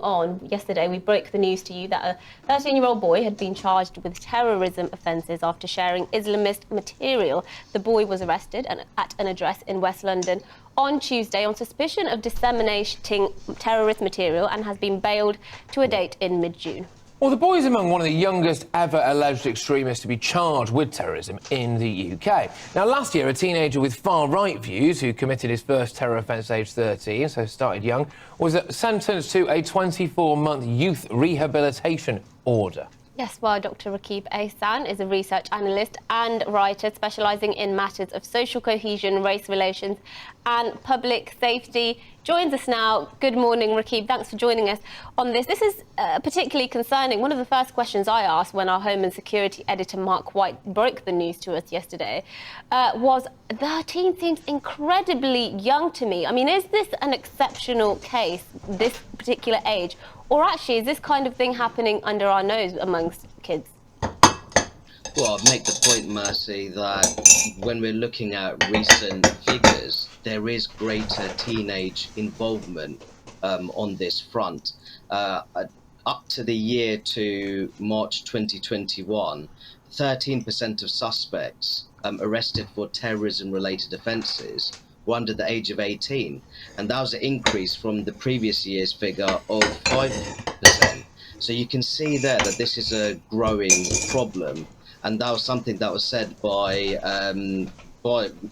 on. Yesterday, we broke the news to you that a 13-year-old boy had been charged with terrorism offences after sharing Islamist material. The boy was arrested at an address in West London on Tuesday on suspicion of disseminating terrorist material and has been bailed to a date in mid-June. Well, the boy is among one of the youngest ever alleged extremists to be charged with terrorism in the UK. Now, last year, a teenager with far-right views who committed his first terror offence at age 13, so started young, was sentenced to a 24-month youth rehabilitation order. Yes, well, Dr. Rakib Ehsan is a research analyst and writer specialising in matters of social cohesion, race relations and public safety. Joins us now. Good morning, Rakib. Thanks for joining us on this. This is particularly concerning. One of the first questions I asked when our Home and Security editor, Mark White, broke the news to us yesterday was, 13 seems incredibly young to me. I mean, is this an exceptional case, this particular age? Or actually, is this kind of thing happening under our nose amongst kids? Well, I'd make the point, Mercy, that when we're looking at recent figures, there is greater teenage involvement on this front. Up to the year to March 2021, 13% of suspects arrested for terrorism-related offences were under the age of 18, and that was an increase from the previous year's figure of 5%. So you can see there that this is a growing problem, and that was something that was said by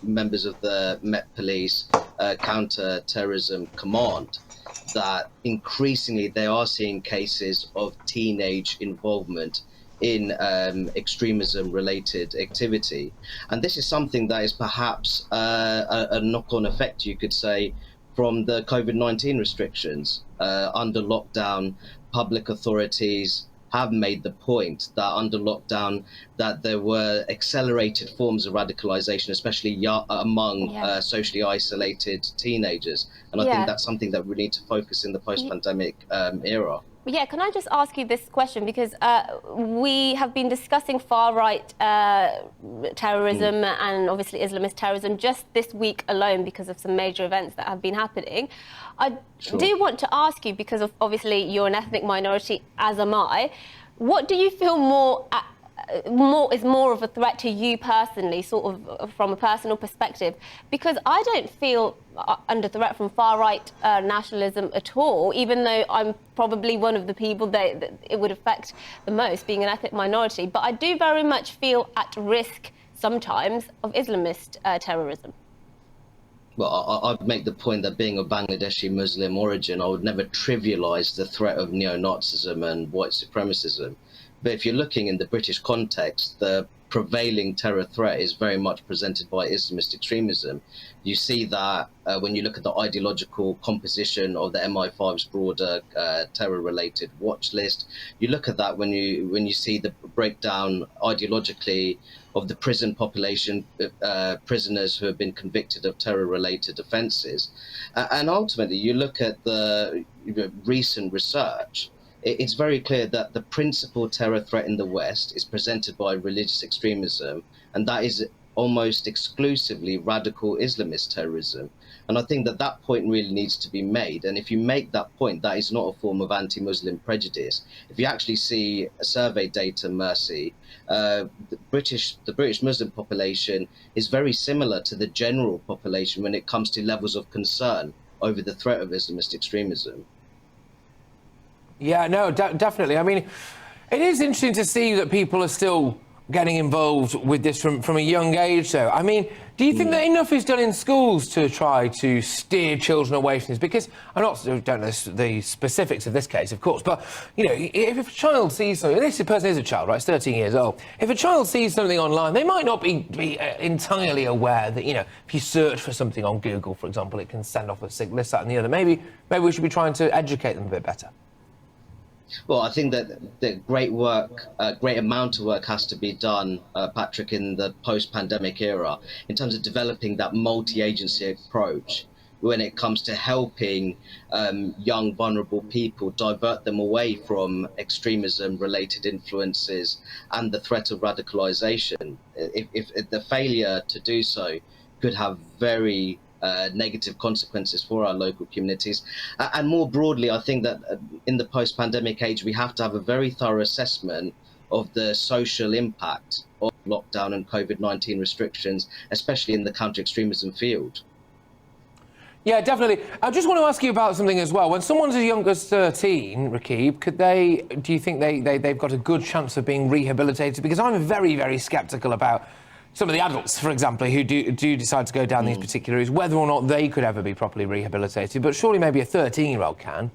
members of the Met Police Counter-Terrorism Command, that increasingly they are seeing cases of teenage involvement in extremism-related activity. And this is something that is perhaps a knock-on effect, you could say, from the COVID-19 restrictions. Under lockdown, public authorities have made the point that under lockdown that there were accelerated forms of radicalization, especially among socially isolated teenagers. And I think that's something that we need to focus in the post-pandemic era. Yeah, can I just ask you this question? Because we have been discussing far-right terrorism and obviously Islamist terrorism just this week alone because of some major events that have been happening. I do want to ask you, because of obviously you're an ethnic minority, as am I, what do you feel is more of a threat to you personally, sort of from a personal perspective? Because I don't feel under threat from far-right nationalism at all, even though I'm probably one of the people that it would affect the most, being an ethnic minority. But I do very much feel at risk sometimes of Islamist terrorism. Well, I'd make the point that being of Bangladeshi Muslim origin, I would never trivialise the threat of neo-Nazism and white supremacism. But if you're looking in the British context, the prevailing terror threat is very much presented by Islamist extremism. You see that when you look at the ideological composition of the MI5's broader terror-related watch list. You look at that when you see the breakdown ideologically of the prison population, prisoners who have been convicted of terror-related offences. And ultimately, you look at the recent research, it's very clear that the principal terror threat in the West is presented by religious extremism, and that is almost exclusively radical Islamist terrorism. And I think that that point really needs to be made. And if you make that point, that is not a form of anti-Muslim prejudice. If you actually see survey data, Mercy, the British Muslim population is very similar to the general population when it comes to levels of concern over the threat of Islamist extremism. Yeah, no, definitely. I mean, it is interesting to see that people are still getting involved with this from a young age, though. I mean, do you think that enough is done in schools to try to steer children away from this? Because I don't know the specifics of this case, of course, but, you know, if a child sees something, this person is a child, right, it's 13 years old. If a child sees something online, they might not be entirely aware that, you know, if you search for something on Google, for example, it can send off a signal, this, that and the other. Maybe we should be trying to educate them a bit better. Well, I think that the great amount of work has to be done, Patrick, in the post-pandemic era, in terms of developing that multi-agency approach when it comes to helping young, vulnerable people, divert them away from extremism-related influences and the threat of radicalization. If the failure to do so could have very negative consequences for our local communities. And more broadly, I think that in the post-pandemic age, we have to have a very thorough assessment of the social impact of lockdown and COVID-19 restrictions, especially in the counter-extremism field. Yeah, definitely. I just want to ask you about something as well. When someone's as young as 13, Rakib, do you think they've got a good chance of being rehabilitated? Because I'm very, very sceptical about some of the adults, for example, who do decide to go down these particular routes, whether or not they could ever be properly rehabilitated. But surely maybe a 13-year-old can.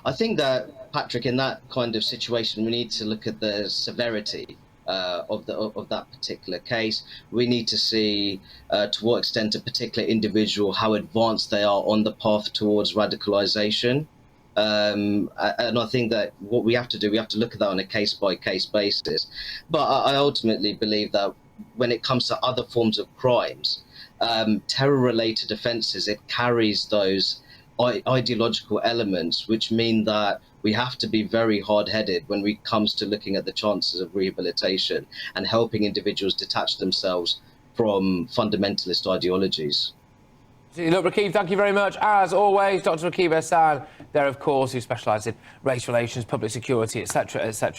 I think that, Patrick, in that kind of situation, we need to look at the severity of that particular case. We need to see to what extent a particular individual, how advanced they are on the path towards radicalization. And I think that what we have to do, we have to look at that on a case-by-case basis. But I ultimately believe that when it comes to other forms of crimes, terror-related offences, it carries those ideological elements, which mean that we have to be very hard-headed when it comes to looking at the chances of rehabilitation and helping individuals detach themselves from fundamentalist ideologies. Look, Rakib, thank you very much. As always, Dr. Rakib Ehsan, there, of course, who specialises in race relations, public security, etc., etc.